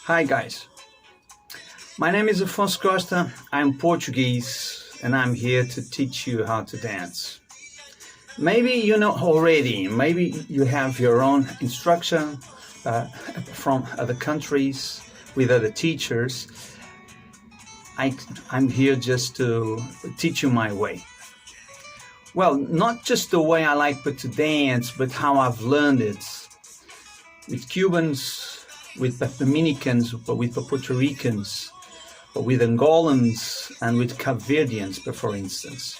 Hi guys, my name is Afonso Costa, I'm Portuguese and I'm here to teach you how to dance. Maybe you know already, maybe you have your own instruction from other countries with other teachers. I'm here just to teach you my way. Well, not just the way I like to dance, but how I've learned it with Cubans, with Dominicans, with Puerto Ricans, with Angolans, and with Cape Verdeans, for instance.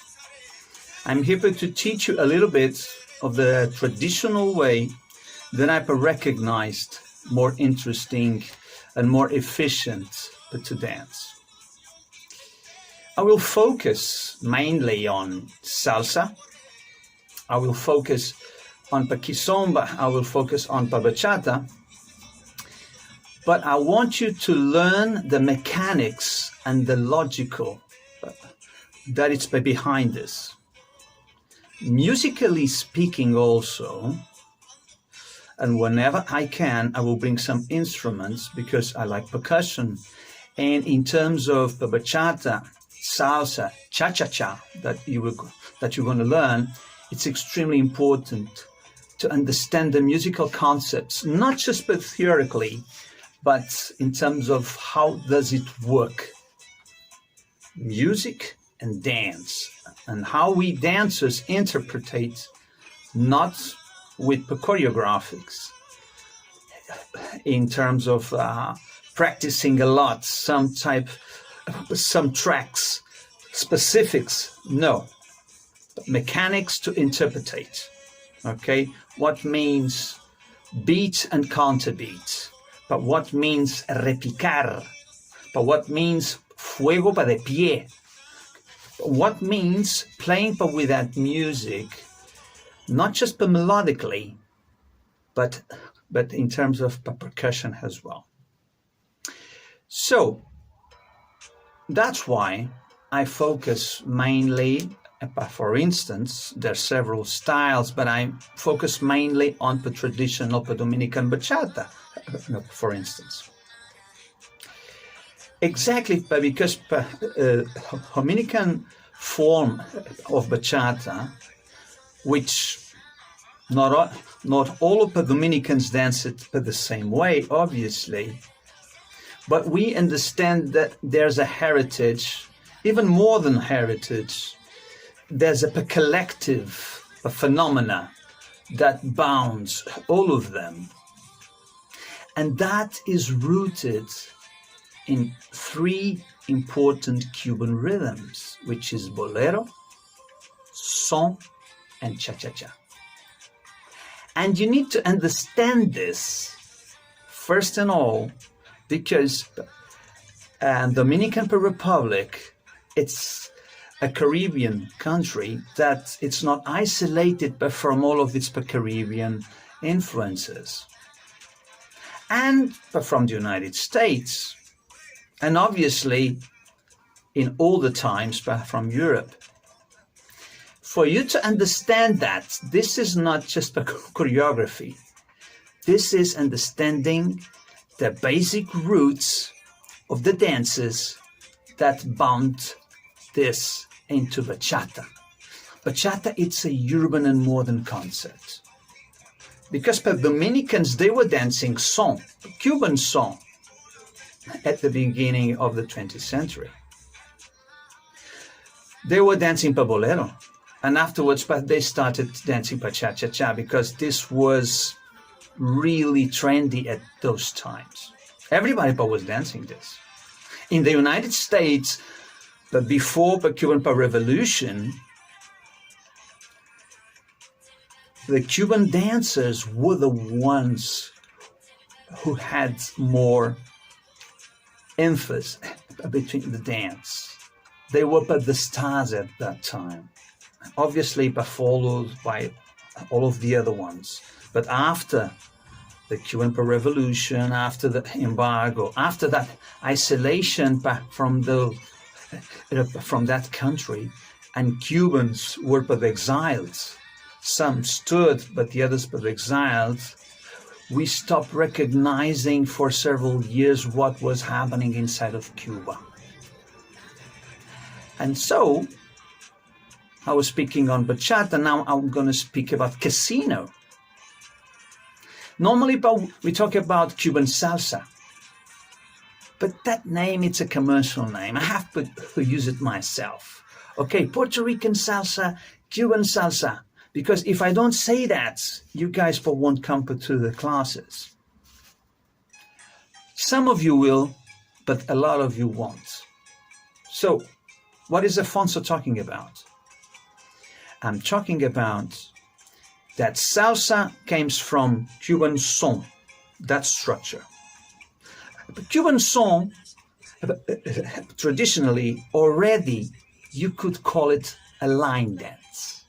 I'm here to teach you a little bit of the traditional way that I've recognized more interesting and more efficient to dance. I will focus mainly on salsa. I will focus on kizomba. I will focus on bachata. But I want you to learn the mechanics and the logical that is behind this. Musically speaking also, and whenever I can, I will bring some instruments because I like percussion. And in terms of bachata, salsa, cha-cha-cha that you're going to learn, it's extremely important to understand the musical concepts, not just theoretically, but in terms of how does it work. Music and dance, and how we dancers interpret, not with choreographics, in terms of practicing a lot, some tracks, specifics, no. Mechanics to interpret, okay? What means beat and counter beat, but what means repicar, but what means fuego pa de pie, what means playing with that music, not just melodically, but in terms of percussion as well. So that's why I focus mainly, for instance, there are several styles, but I focus mainly on the traditional Dominican bachata, for instance. Exactly because Dominican form of bachata, which not all of the Dominicans dance it the same way, obviously, but we understand that there's a heritage, even more than heritage, there's a collective phenomena that bounds all of them. And that is rooted in three important Cuban rhythms, which is bolero, son, and cha-cha-cha. And you need to understand this, first and all, because Dominican Republic, it's a Caribbean country that it's not isolated but from all of its Caribbean influences. And from the United States, and obviously in all the times from Europe. For you to understand that, this is not just a choreography. This is understanding the basic roots of the dances that bound this into bachata. Bachata, it's a urban and modern concept. Because the Dominicans, they were dancing son, Cuban son, at the beginning of the 20th century. They were dancing bolero, and afterwards they started dancing cha-cha-cha because this was really trendy at those times. Everybody was dancing this. In the United States, but before the Cuban Revolution, the Cuban dancers were the ones who had more emphasis between the dance. They were the stars at that time, obviously followed by all of the other ones. But after the Cuban Revolution, after the embargo, after that isolation from that country, and Cubans were exiled, some stood, but the others were exiled, we stopped recognizing for several years what was happening inside of Cuba. And so, I was speaking on bachata, now I'm going to speak about casino. Normally, we talk about Cuban salsa, but that name, it's a commercial name. I have to use it myself. Okay, Puerto Rican salsa, Cuban salsa, because if I don't say that, you guys won't come to the classes. Some of you will, but a lot of you won't. So, what is Afonso talking about? I'm talking about that salsa comes from Cuban son, that structure. But Cuban son, traditionally, already, you could call it a line dance.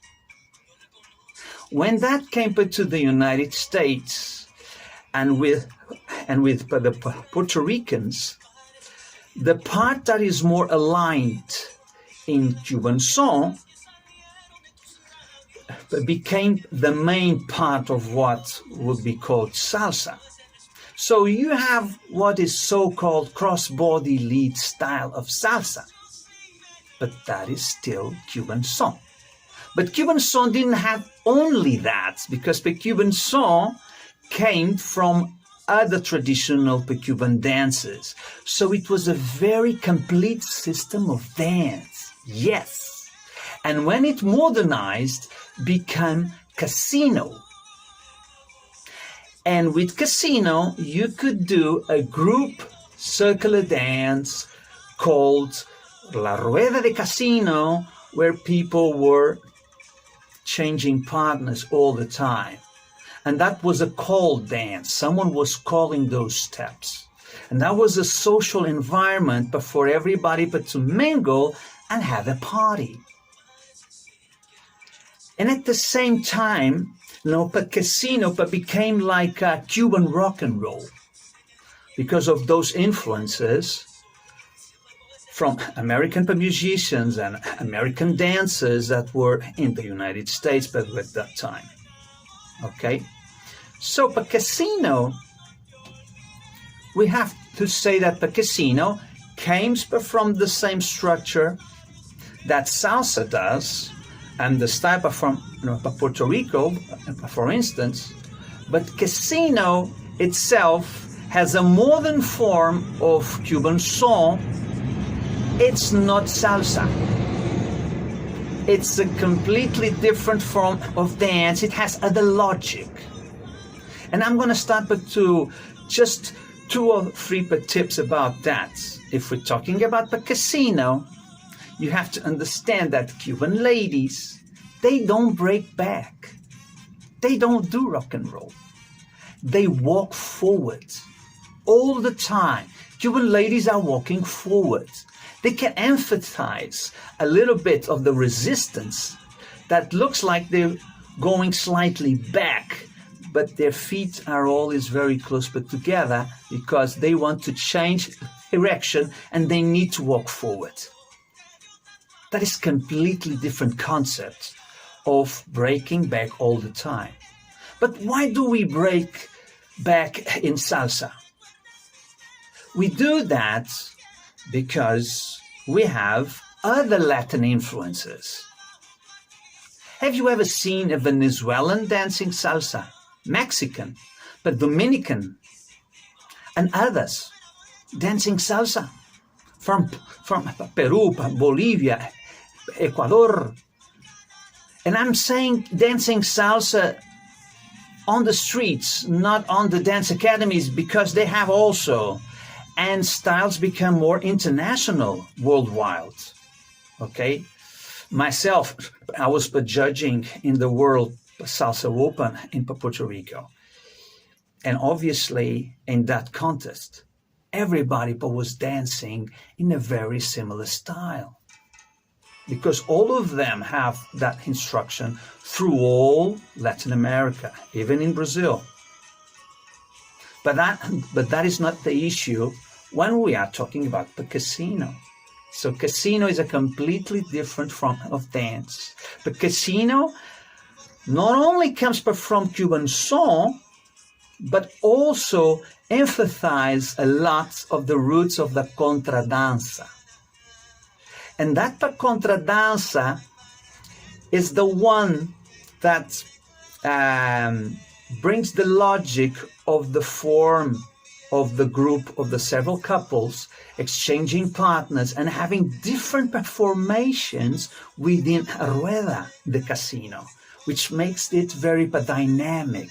When that came to the United States, and with the Puerto Ricans, the part that is more aligned in Cuban son became the main part of what would be called salsa. So you have what is so-called cross-body lead style of salsa, but that is still Cuban son. But Cuban son didn't have only that, because the Cuban son came from other traditional Cuban dances. So it was a very complete system of dance, yes. And when it modernized, became casino. And with casino, you could do a group circular dance called La Rueda de Casino, where people were changing partners all the time. And that was a call dance. Someone was calling those steps. And that was a social environment but for everybody but to mingle and have a party. And at the same time, casino became like a Cuban rock and roll because of those influences from American musicians and American dancers that were in the United States but at that time. Okay? So the casino, we have to say that the casino came from the same structure that salsa does, and the style from Puerto Rico, for instance, but casino itself has a modern form of Cuban son. It's not salsa. It's a completely different form of dance. It has other logic. And I'm going to start with just 2 or 3 tips about that. If we're talking about the casino, you have to understand that Cuban ladies, they don't break back. They don't do rock and roll. They walk forward all the time. Cuban ladies are walking forward. They can emphasize a little bit of the resistance that looks like they're going slightly back, but their feet are always very close but together because they want to change direction and they need to walk forward. That is completely different concept of breaking back all the time. But why do we break back in salsa? We do that because we have other Latin influences. Have you ever seen a Venezuelan dancing salsa, Mexican, but Dominican, and others dancing salsa from Peru, Bolivia, Ecuador? And I'm saying dancing salsa on the streets, not on the dance academies, because they have also, and styles become more international worldwide. Okay? Myself, I was judging in the World Salsa Open in Puerto Rico. And obviously, in that contest, everybody was dancing in a very similar style. Because all of them have that instruction through all Latin America, even in Brazil. But that is not the issue when we are talking about the casino. So casino is a completely different form of dance. But casino not only comes from Cuban son, but also emphasize a lot of the roots of the contradanza. And that contradanza is the one that brings the logic of the form of the group of the several couples exchanging partners and having different formations within Rueda, the casino, which makes it very dynamic.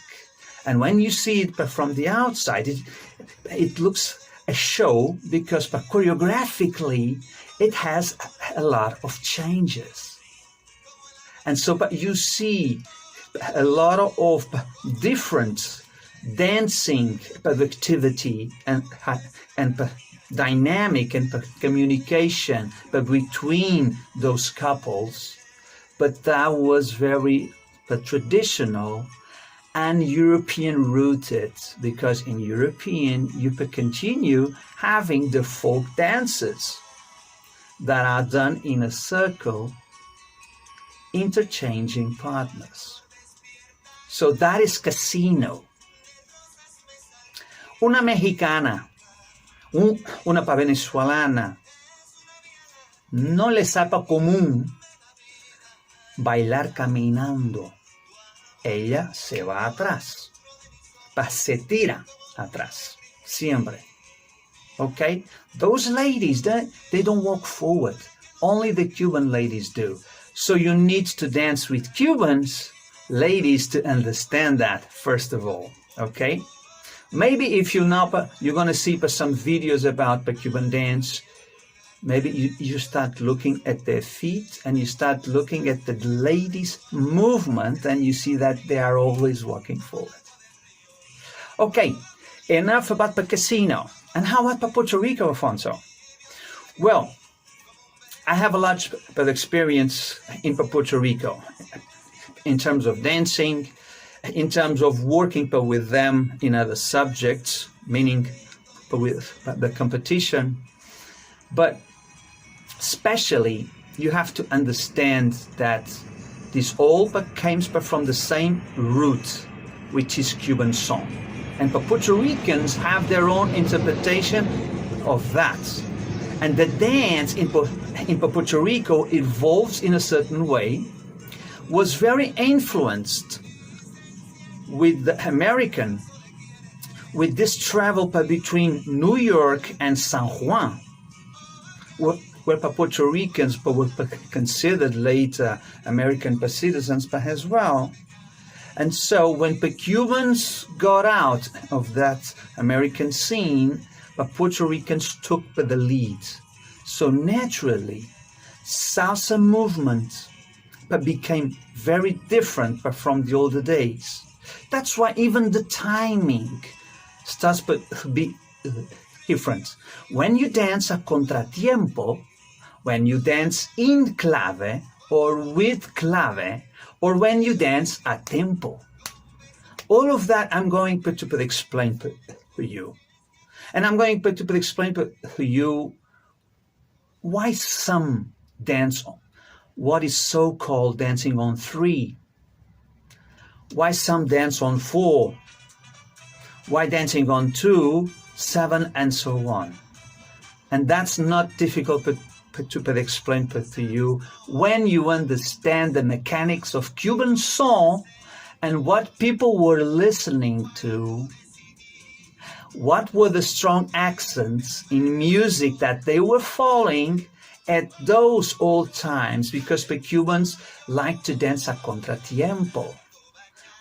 And when you see it from the outside, it looks a show because choreographically it has a lot of changes. And so you see a lot of different dancing activity and dynamic and communication between those couples, but that was very traditional and European rooted, because in European you could continue having the folk dances that are done in a circle, interchanging partners. So that is casino. Una mexicana, una venezolana, no les es común bailar caminando. Ella se va atrás, se tira atrás, siempre. Okay? Those ladies, they don't walk forward. Only the Cuban ladies do. So you need to dance with Cubans, ladies, to understand that, first of all. Okay? Maybe if you're going to see some videos about the Cuban dance, maybe you start looking at their feet and you start looking at the ladies' movement and you see that they are always walking forward. Okay, enough about the casino. And how about Puerto Rico, Afonso? Well, I have a lot of experience in Puerto Rico in terms of dancing, in terms of working with them in other subjects, meaning with the competition. But especially, you have to understand that this all came from the same root, which is Cuban song. And Puerto Ricans have their own interpretation of that. And the dance in Puerto Rico evolves in a certain way, was very influenced with the American, with this travel between New York and San Juan, where Puerto Ricans were considered later American citizens as well. And so when the Cubans got out of that American scene, the Puerto Ricans took the lead. So naturally, salsa movement became very different from the older days. That's why even the timing starts to be different. When you dance a contratiempo, when you dance in clave or with clave, or when you dance a tempo. All of that I'm going to explain to you. And I'm going to explain to you why some dance on what is so-called dancing on 3, why some dance on 4, why dancing on 2, 7, and so on. And that's not difficult to explain to you when you understand the mechanics of Cuban song and what people were listening to, what were the strong accents in music that they were following at those old times, because the Cubans like to dance a contratiempo,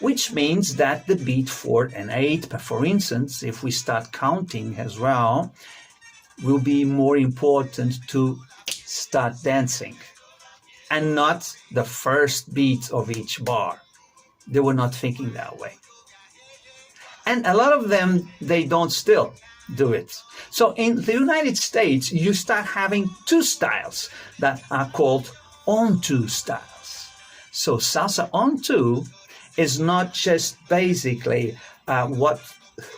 which means that the beat 4 and 8, for instance, if we start counting as well, will be more important to start dancing, and not the first beat of each bar. They were not thinking that way. And a lot of them, they don't still do it. So in the United States, you start having 2 styles that are called on-2 styles. So salsa on-2 is not just basically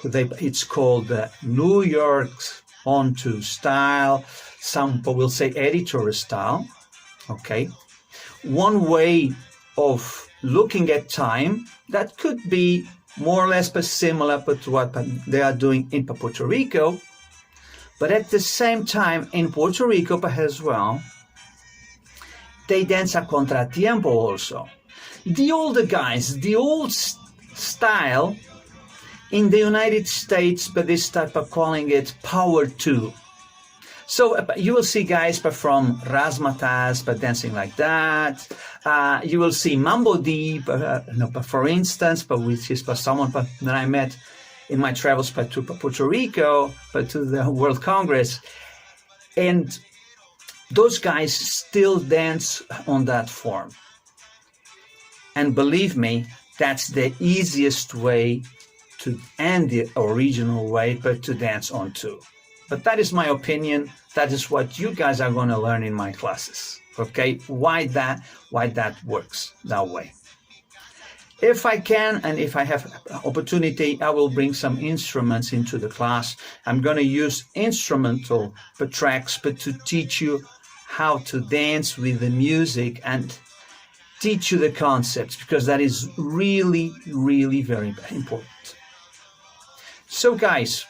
it's called the New York on-2 style. Some people will say editor style. Okay. One way of looking at time that could be more or less similar to what they are doing in Puerto Rico. But at the same time, in Puerto Rico as well, they dance a contratiempo also. The older guys, the old style, in the United States, but they start calling it power two. So you will see guys from razzmatazz, but dancing like that. You will see mambo deep, for instance, but which is someone that I met in my travels to Puerto Rico, but to the World Congress. And those guys still dance on that form. And believe me, that's the easiest way to, and the original way, but to dance on too. But that is my opinion. That is what you guys are going to learn in my classes. Okay, why that works that way. If I can, and if I have opportunity, I will bring some instruments into the class. I'm going to use instrumental tracks, but to teach you how to dance with the music and teach you the concepts, because that is really, really very important. So guys,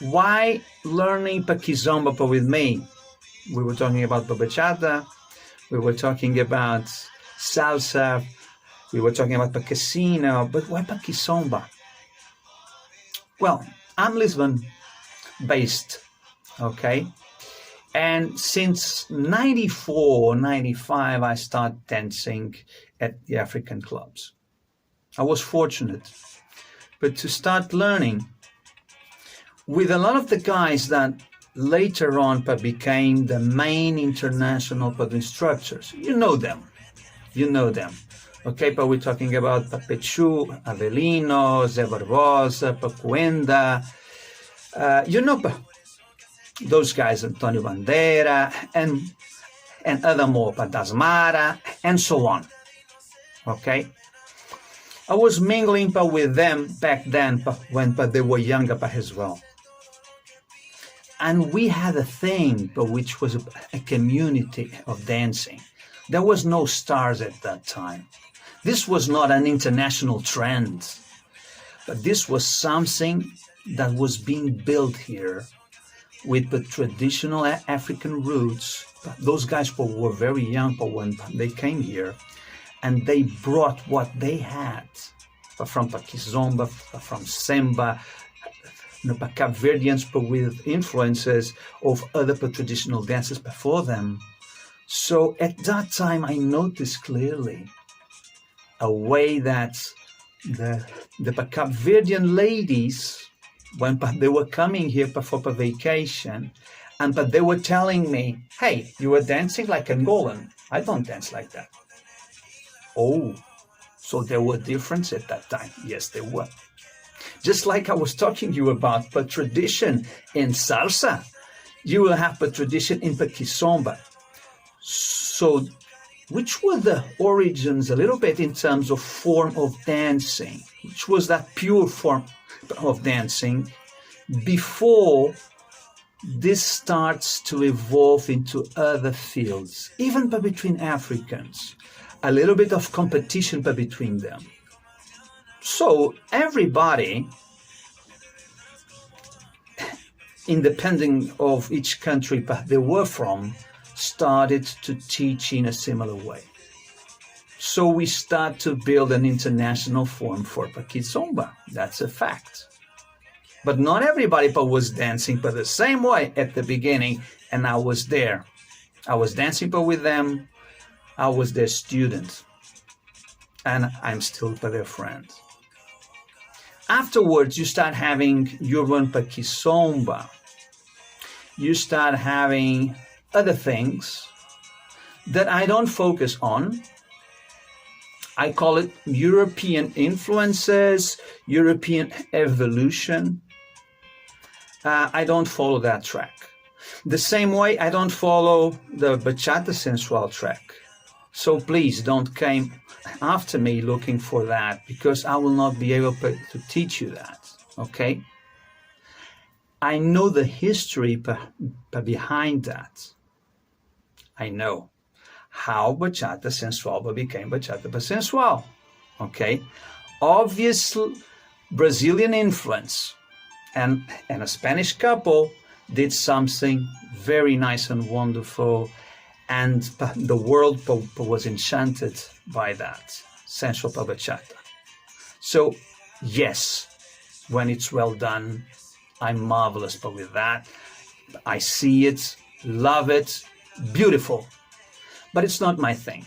why learning Kizomba with me? We were talking about bachata, we were talking about salsa, we were talking about casino, but why Kizomba? Well, I'm Lisbon based, okay? And since 94, 95, I started dancing at the African clubs. I was fortunate, but to start learning with a lot of the guys that later on became the main international instructors. You know them. Okay, but we're talking about Pechu, Avelino, Zé Barbosa, Pacuenda. Those guys, Antonio Bandera, and other more, Dasmara, and so on. Okay? I was mingling with them back then when they were younger as well. And we had a thing which was a community of dancing. There was no stars at that time. This was not an international trend, but this was something that was being built here with the traditional African roots. Those guys were very young when they came here, and they brought what they had from Kizomba, from Semba, Cape Verdeans, but with influences of other traditional dances before them. So at that time, I noticed clearly a way that the Cape Verdean ladies, when they were coming here for vacation, but they were telling me, hey, you were dancing like Angolan. I don't dance like that. Oh, so there were differences at that time. Yes, there were. Just like I was talking to you about tradition in salsa, you will have tradition in Kizomba. So which were the origins a little bit in terms of form of dancing? Which was that pure form of dancing before this starts to evolve into other fields, even between Africans, a little bit of competition between them. So everybody, independent of each country they were from, started to teach in a similar way. So we start to build an international form for Kizomba. That's a fact. But not everybody was dancing the same way at the beginning, and I was there. I was dancing with them. I was their student, and I'm still their friend. Afterwards, you start having urban Kizomba. You start having other things that I don't focus on. I call it European influences, European evolution. I don't follow that track. The same way I don't follow the bachata sensual track. So please don't come after me looking for that, because I will not be able to teach you that, okay? I know the history behind that. I know how bachata sensual became bachata sensual, okay? obvious Brazilian influence, and a Spanish couple did something very nice and wonderful, and the world was enchanted by that sensual bachata. So yes, when it's well done, I'm marvelous with that. I see it, love it, beautiful, but it's not my thing.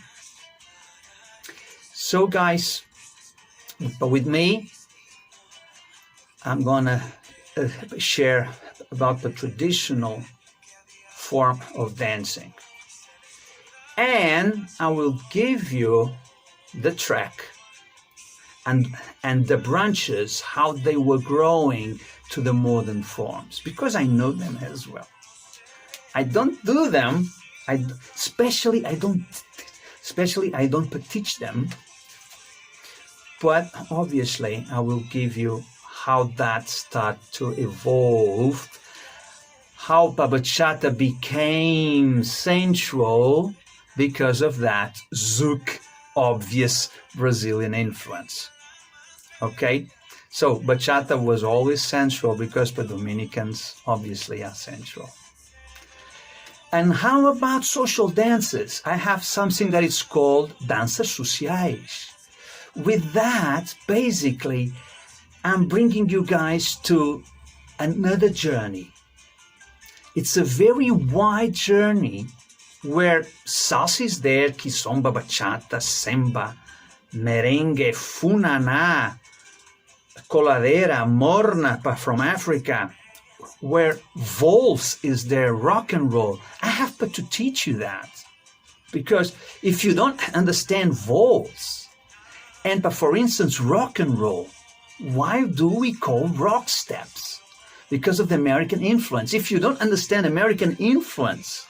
So guys, but with me, I'm gonna share about the traditional form of dancing, and I will give you the track and the branches, how they were growing to the modern forms, because I know them as well. I don't do them, especially I don't teach them, but obviously I will give you how that started to evolve, how bachata became sensual because of that zouk, obvious Brazilian influence. Okay, so bachata was always sensual because the Dominicans obviously are sensual. And how about social dances? I have something that is called danças sociais. With that, basically, I'm bringing you guys to another journey. It's a very wide journey where salsa is there, kizomba, bachata, samba, merengue, funaná, coladera, morna from Africa, where waltz is there, rock and roll. I have to teach you that, because if you don't understand waltz, and for instance rock and roll, why do we call rock steps? Because of the American influence. If you don't understand American influence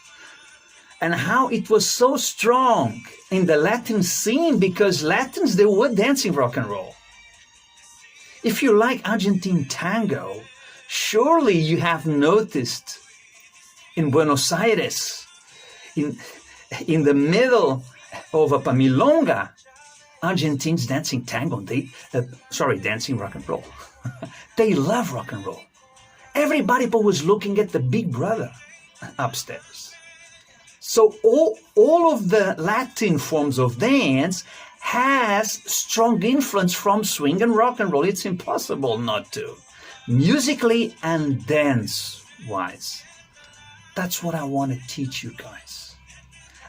and how it was so strong in the Latin scene, because Latins, they were dancing rock and roll. If you like Argentine tango, surely you have noticed in Buenos Aires, in the middle of a milonga, Argentines dancing tango, dancing rock and roll. They love rock and roll. Everybody was looking at the big brother upstairs. So all of the Latin forms of dance has strong influence from swing and rock and roll. It's impossible not to. Musically and dance-wise. That's what I want to teach you guys.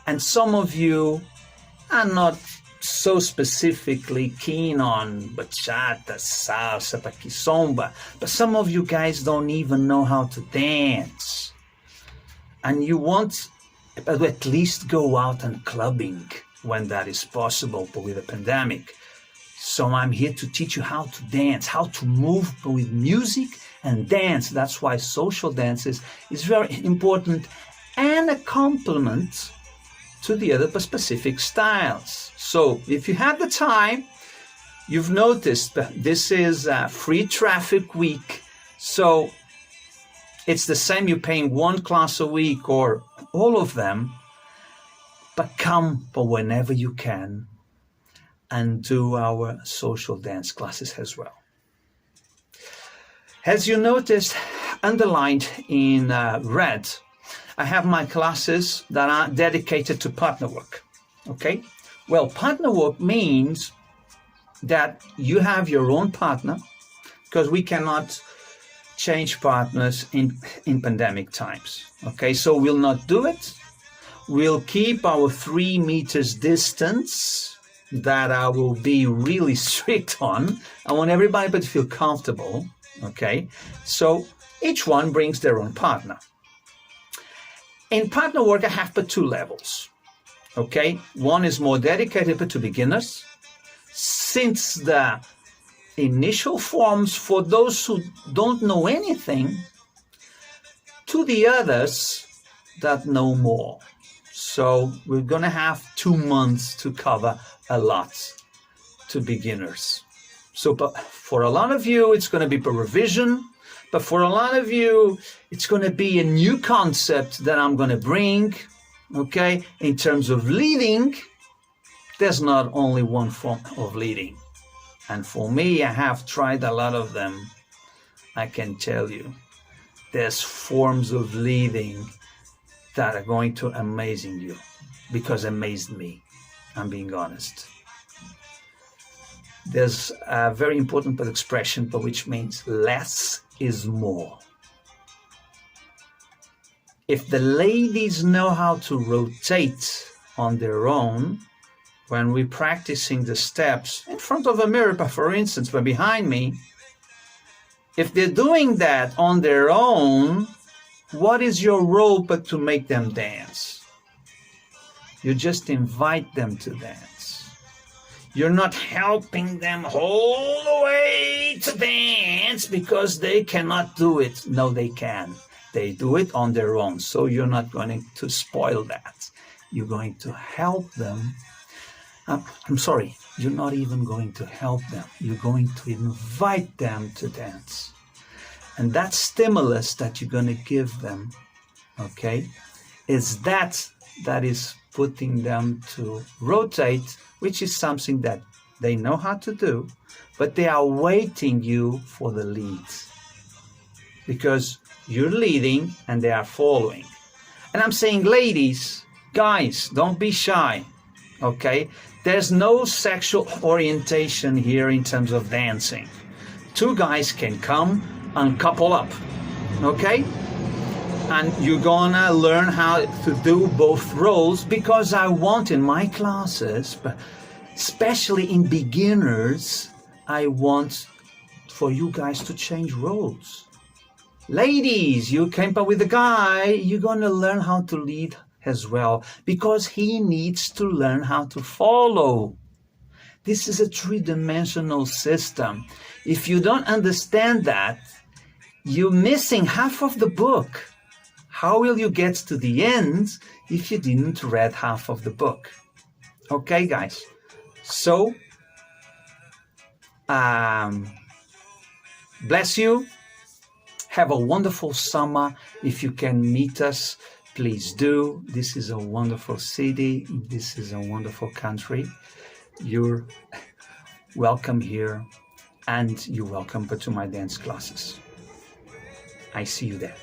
And some of you are not so specifically keen on bachata, salsa, kizomba, but some of you guys don't even know how to dance. And you want to at least go out and clubbing when that is possible, but with a pandemic. So I'm here to teach you how to dance, how to move with music and dance. That's why social dances is very important and a complement to the other specific styles. So if you have the time, you've noticed that this is a free traffic week. So it's the same, you're paying one class a week or all of them, but come for whenever you can and do our social dance classes as well. As you noticed, underlined in red, I have my classes that are dedicated to partner work. Okay? Well, partner work means that you have your own partner, because we cannot change partners in pandemic times. Okay, so we'll not do it. We'll keep our 3 meters distance that I will be really strict on. I want everybody to feel comfortable. Okay, so each one brings their own partner. In partner work, I have 2 levels. Okay, one is more dedicated to beginners, since the initial forms for those who don't know anything, to the others that know more. So we're going to have 2 months to cover a lot to beginners. So but for a lot of you, it's going to be per revision. But for a lot of you, it's going to be a new concept that I'm going to bring. Okay, in terms of leading, there's not only one form of leading. And for me, I have tried a lot of them. I can tell you, there's forms of leading that are going to amazing you, because amazed me. I'm being honest. There's a very important expression, but which means less is more. If the ladies know how to rotate on their own, when we're practicing the steps in front of a mirror, for instance, but behind me, if they're doing that on their own, what is your role but to make them dance? You just invite them to dance. You're not helping them all the way to dance because they cannot do it. No, they can. They do it on their own. So you're not going to spoil that. You're going to help them. I'm sorry, you're not even going to help them. You're going to invite them to dance. And that stimulus that you're going to give them, okay, is that is putting them to rotate, which is something that they know how to do, but they are waiting you for the leads. Because you're leading and they are following. And I'm saying, ladies, guys, don't be shy, okay? There's no sexual orientation here in terms of dancing. Two guys can come and couple up, okay? And you're gonna learn how to do both roles, because I want in my classes, but especially in beginners, I want for you guys to change roles. Ladies, you came up with a guy, you're gonna learn how to lead as well, because he needs to learn how to follow. This is a three-dimensional system. If you don't understand that, you're missing half of the book. How will you get to the end if you didn't read half of the book? Okay, guys. So, bless you. Have a wonderful summer. If you can meet us, please do. This is a wonderful city. This is a wonderful country. You're welcome here, and you're welcome to my dance classes. I see you there.